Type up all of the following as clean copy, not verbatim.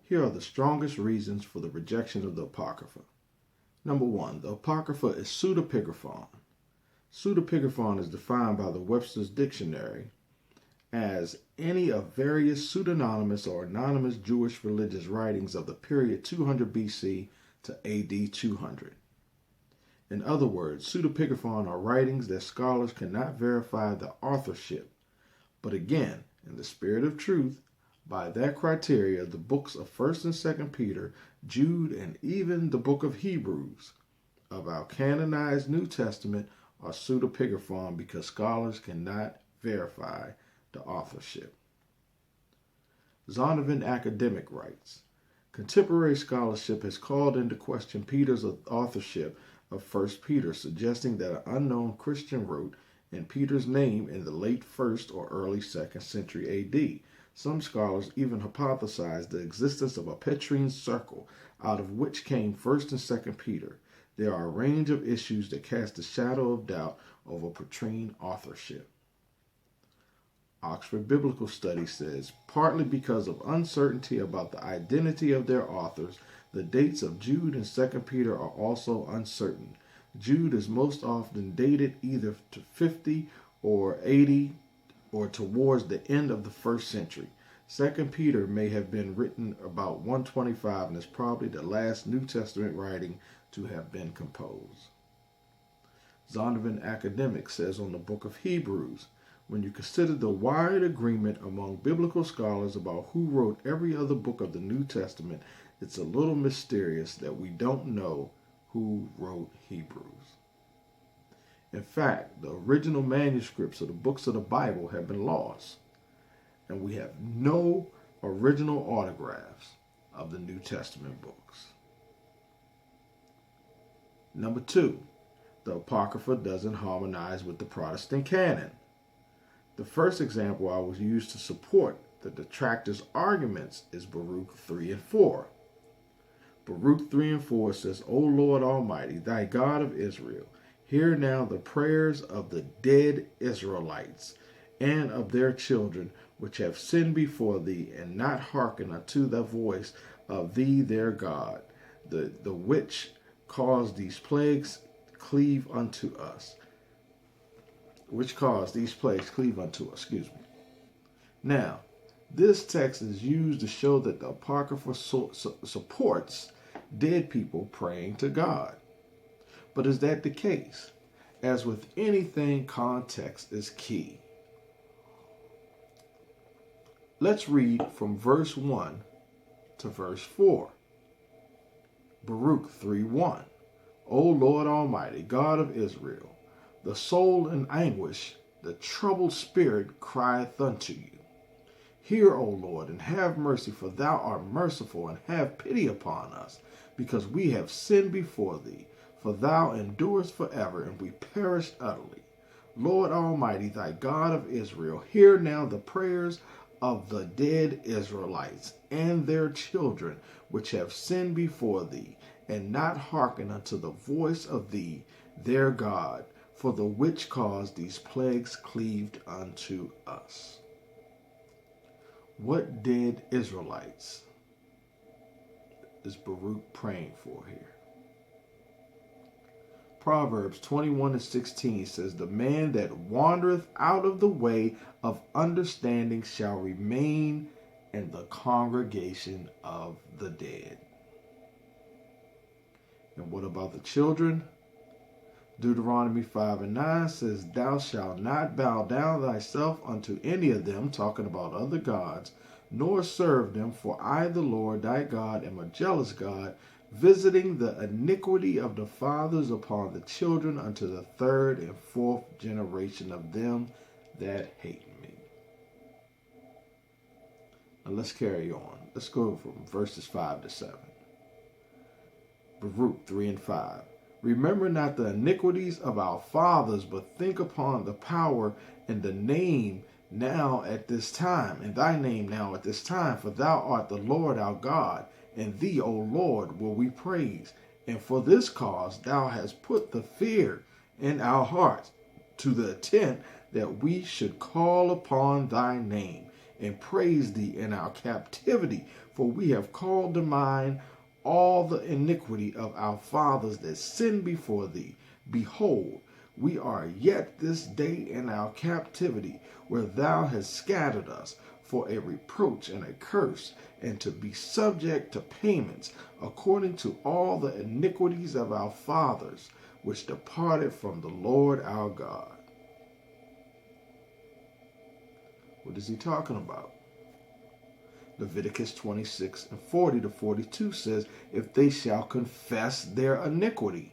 Here are the strongest reasons for the rejection of the Apocrypha. Number 1, the Apocrypha is pseudepigraphon. Pseudepigraphon is defined by the Webster's Dictionary as any of various pseudonymous or anonymous Jewish religious writings of the period 200 BC to AD 200. In other words, pseudepigraphon are writings that scholars cannot verify the authorship. But again, in the spirit of truth, by that criteria, the books of 1st and 2nd Peter, Jude, and even the book of Hebrews of our canonized New Testament are pseudepigraphon because scholars cannot verify the authorship. Zondervan Academic writes, contemporary scholarship has called into question Peter's authorship of 1 Peter, suggesting that an unknown Christian wrote in Peter's name in the late 1st or early 2nd century AD. Some scholars even hypothesize the existence of a Petrine circle, out of which came 1st and 2nd Peter. There are a range of issues that cast a shadow of doubt over Petrine authorship. Oxford Biblical Studies says, partly because of uncertainty about the identity of their authors, the dates of Jude and 2 Peter are also uncertain. Jude is most often dated either to 50 or 80 or towards the end of the 1st century. 2 Peter may have been written about 125 and is probably the last New Testament writing to have been composed. Zondervan Academic says on the book of Hebrews, when you consider the wide agreement among biblical scholars about who wrote every other book of the New Testament, it's a little mysterious that we don't know who wrote Hebrews. In fact, the original manuscripts of the books of the Bible have been lost, and we have no original autographs of the New Testament books. Number 2, the Apocrypha doesn't harmonize with the Protestant canon. The first example I will use to support the detractors' arguments is Baruch 3 and 4. Baruch 3 and 4 says, O Lord Almighty, thy God of Israel, hear now the prayers of the dead Israelites and of their children, which have sinned before thee, and not hearken unto the voice of thee their God, the which caused these plagues cleave unto us. Now, this text is used to show that the Apocrypha supports dead people praying to God. But is that the case? As with anything, context is key. Let's read from verse 1 to verse 4. Baruch 3:1. O Lord Almighty, God of Israel, the soul in anguish, the troubled spirit crieth unto you. Hear, O Lord, and have mercy, for thou art merciful, and have pity upon us, because we have sinned before thee. For thou endurest forever, and we perish utterly. Lord Almighty, thy God of Israel, hear now the prayers of the dead Israelites and their children, which have sinned before thee, and not hearken unto the voice of thee, their God, for the which cause these plagues cleaved unto us. What dead Israelites is Baruch praying for here? Proverbs 21:16 says, the man that wandereth out of the way of understanding shall remain in the congregation of the dead. And what about the children? Deuteronomy 5:9 says, thou shalt not bow down thyself unto any of them, talking about other gods, nor serve them, for I, the Lord thy God, am a jealous God, visiting the iniquity of the fathers upon the children unto the 3rd and 4th generation of them that hate me. Now let's carry on. Let's go from verses 5 to 7. Baruch 3 and 5. Remember not the iniquities of our fathers, but think upon the power and the name now at this time, and thy name now at this time, for thou art the Lord our God, and thee, O Lord, will we praise. And for this cause thou hast put the fear in our hearts, to the intent that we should call upon thy name and praise thee in our captivity. For we have called to mind all the iniquity of our fathers that sinned before thee. Behold, we are yet this day in our captivity, where thou hast scattered us, for a reproach and a curse, and to be subject to payments, according to all the iniquities of our fathers, which departed from the Lord our God. What is he talking about? Leviticus 26 and 40 to 42 says, if they shall confess their iniquity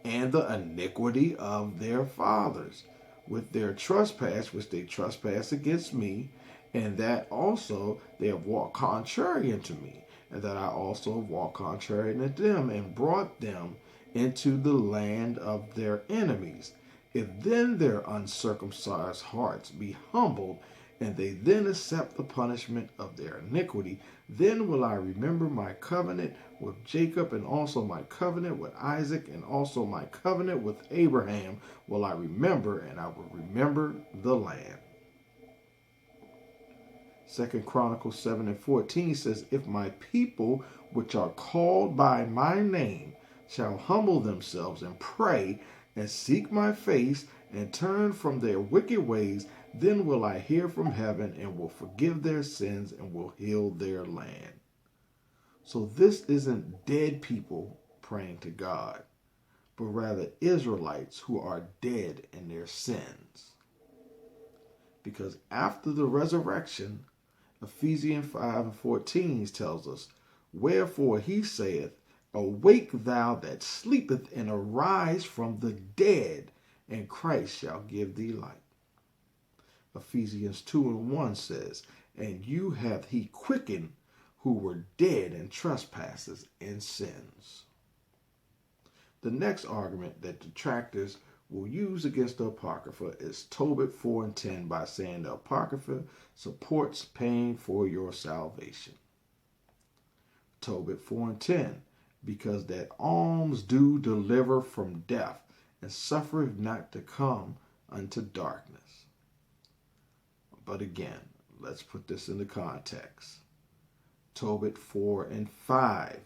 and the iniquity of their fathers with their trespass, which they trespass against me, and that also they have walked contrary unto me, and that I also have walked contrary unto them, and brought them into the land of their enemies. If then their uncircumcised hearts be humbled, and they then accept the punishment of their iniquity, then will I remember my covenant with Jacob, and also my covenant with Isaac, and also my covenant with Abraham will I remember, and I will remember the land. 2 Chronicles 7 and 14 says, if my people which are called by my name shall humble themselves and pray and seek my face and turn from their wicked ways, then will I hear from heaven and will forgive their sins and will heal their land. So this isn't dead people praying to God, but rather Israelites who are dead in their sins. Because after the resurrection, Ephesians 5 and 14 tells us, wherefore he saith, awake thou that sleepeth, and arise from the dead, and Christ shall give thee light. Ephesians 2 and 1 says, and you hath he quickened who were dead in trespasses and sins. The next argument that detractors will use against the Apocrypha is Tobit 4 and 10 by saying the Apocrypha supports paying for your salvation. Tobit 4 and 10, because that alms do deliver from death, and suffereth not to come unto darkness. But again, let's put this into context. Tobit 4 and 5.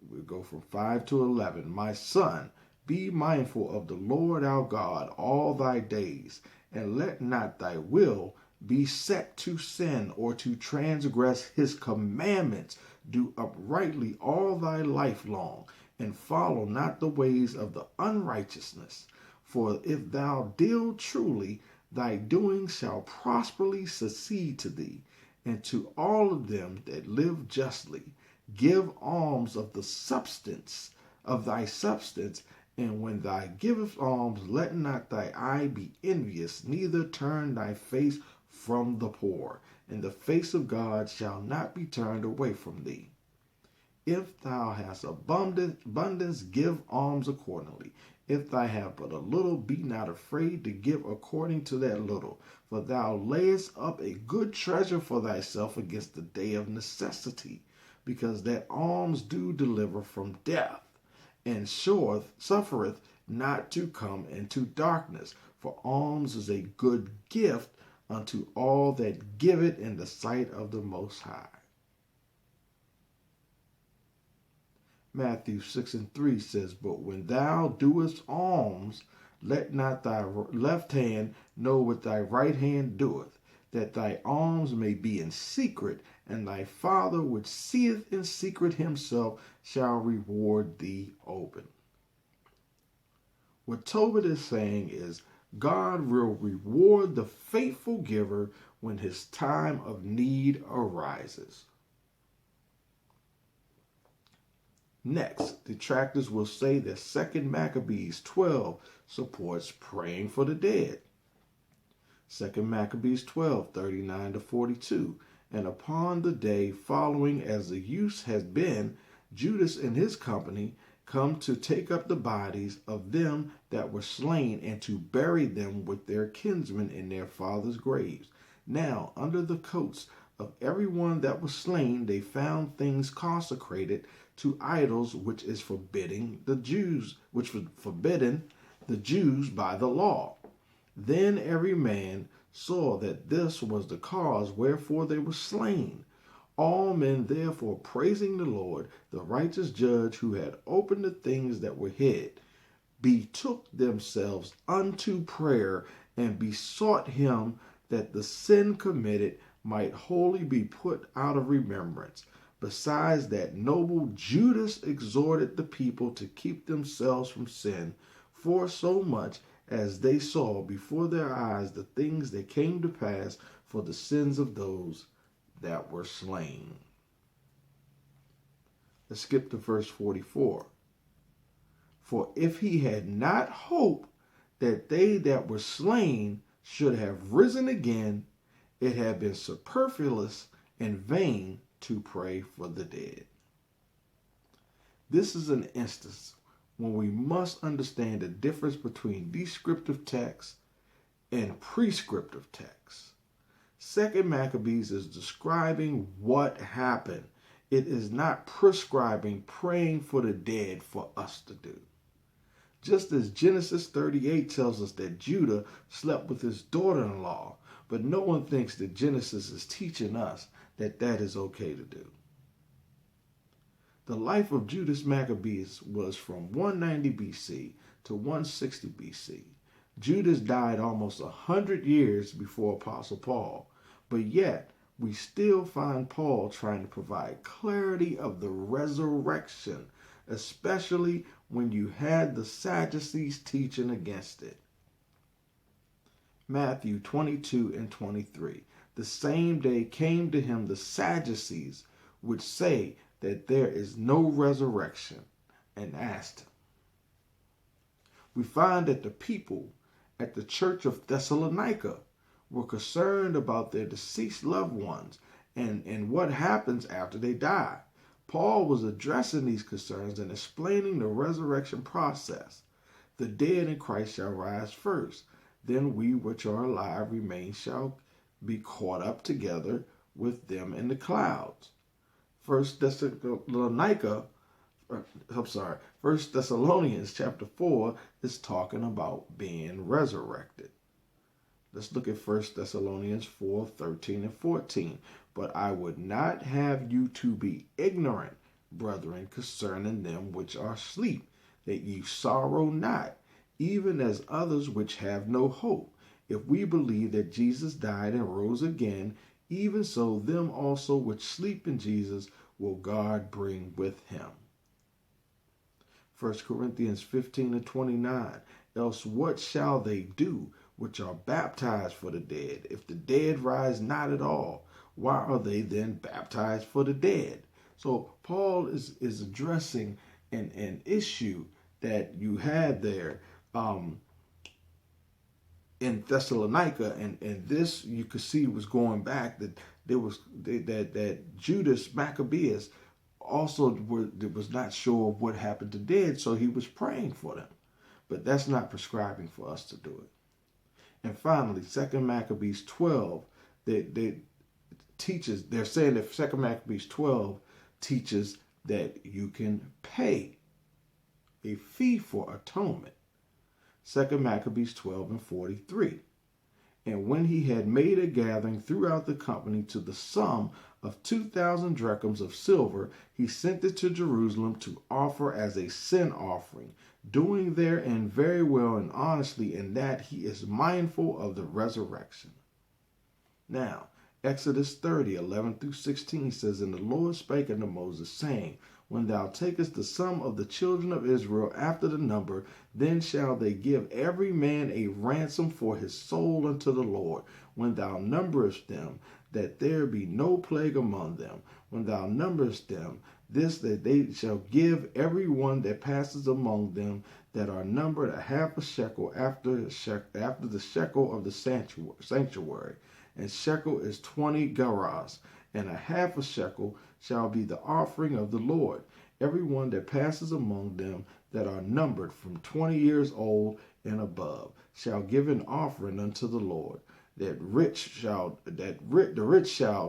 We'll go from 5 to 11. My son, be mindful of the Lord our God all thy days, and let not thy will be set to sin or to transgress his commandments. Do uprightly all thy life long, and follow not the ways of the unrighteousness. For if thou deal truly, thy doings shall prosperly succeed to thee, and to all of them that live justly. Give alms of the substance of thy substance, and when thou givest alms, let not thy eye be envious, neither turn thy face from the poor, and the face of God shall not be turned away from thee. If thou hast abundance, give alms accordingly. If thou have but a little, be not afraid to give according to that little. For thou layest up a good treasure for thyself against the day of necessity, because that alms do deliver from death, and suffereth not to come into darkness. For alms is a good gift unto all that give it in the sight of the Most High. Matthew 6 and 3 says, but when thou doest alms, let not thy left hand know what thy right hand doeth, that thy alms may be in secret, and thy Father which seeth in secret himself shall reward thee open. What Tobit is saying is God will reward the faithful giver when his time of need arises. Next, detractors will say that 2 Maccabees 12 supports praying for the dead. 2 Maccabees 12, 39 to 42. And upon the day following, as the use has been, Judas and his company come to take up the bodies of them that were slain, and to bury them with their kinsmen in their fathers' graves. Now, under the coats of every one that was slain, they found things consecrated to idols, which was forbidden the Jews by the law. Then every man saw that this was the cause wherefore they were slain. All men therefore praising the Lord, the righteous judge who had opened the things that were hid, betook themselves unto prayer and besought him that the sin committed might wholly be put out of remembrance. Besides that, noble Judas exhorted the people to keep themselves from sin, for so much as they saw before their eyes the things that came to pass for the sins of those that were slain. Let's skip to verse 44. For if he had not hoped that they that were slain should have risen again, it had been superfluous and vain to pray for the dead. This is an instance when we must understand the difference between descriptive text and prescriptive text. Second Maccabees is describing what happened. It is not prescribing praying for the dead for us to do. Just as Genesis 38 tells us that Judah slept with his daughter-in-law, but no one thinks that Genesis is teaching us that that is okay to do. The life of Judas Maccabeus was from 190 BC to 160 BC. Judas died almost 100 years before Apostle Paul, but yet we still find Paul trying to provide clarity of the resurrection, especially when you had the Sadducees teaching against it. Matthew 22 and 23. The same day came to him the Sadducees, which say that there is no resurrection, and asked him. We find that the people at the church of Thessalonica were concerned about their deceased loved ones and what happens after they die. Paul was addressing these concerns and explaining the resurrection process. The dead in Christ shall rise first. Then we which are alive remain shall be caught up together with them in the clouds. First Thessalonians chapter 4 is talking about being resurrected. Let's look at 1 Thessalonians 4, 13 and 14. But I would not have you to be ignorant, brethren, concerning them which are asleep, that ye sorrow not, even as others which have no hope. If we believe that Jesus died and rose again, even so them also which sleep in Jesus will God bring with him. 1 Corinthians 15 and 29. Else what shall they do which are baptized for the dead? If the dead rise not at all, why are they then baptized for the dead? So Paul is addressing an issue that you had there in Thessalonica, and this you could see was going back that that Judas Maccabeus also was not sure of what happened to dead, so he was praying for them. But that's not prescribing for us to do it. And finally, 2 Maccabees 12, they're saying that 2 Maccabees 12 teaches that you can pay a fee for atonement. 2 Maccabees 12 and 43. And when he had made a gathering throughout the company to the sum of 2,000 drachms of silver, he sent it to Jerusalem to offer as a sin offering, doing therein very well and honestly, in that he is mindful of the resurrection. Now, Exodus 30, 11 through 16 says, And the Lord spake unto Moses, saying, When thou takest the sum of the children of Israel after the number, then shall they give every man a ransom for his soul unto the Lord, when thou numberest them, that there be no plague among them. When thou numberest them, this that they shall give every one that passes among them that are numbered a half a shekel after the shekel of the sanctuary. And shekel is 20 gerahs, and a half a shekel shall be the offering of the Lord. Every one that passes among them that are numbered from 20 years old and above shall give an offering unto the Lord. The rich shall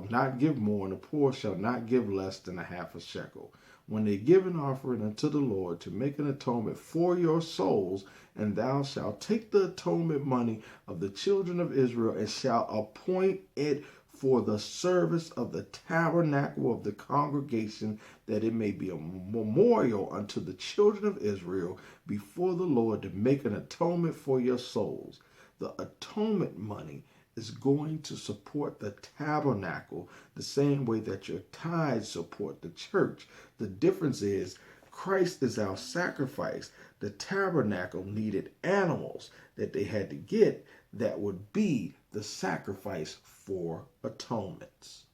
not give more, and the poor shall not give less than a half a shekel. When they give an offering unto the Lord to make an atonement for your souls, and thou shalt take the atonement money of the children of Israel, and shalt appoint it for the service of the tabernacle of the congregation, that it may be a memorial unto the children of Israel before the Lord, to make an atonement for your souls. The atonement money is going to support the tabernacle the same way that your tithes support the church. The difference is Christ is our sacrifice. The tabernacle needed animals that they had to get that would be the sacrifice for atonements.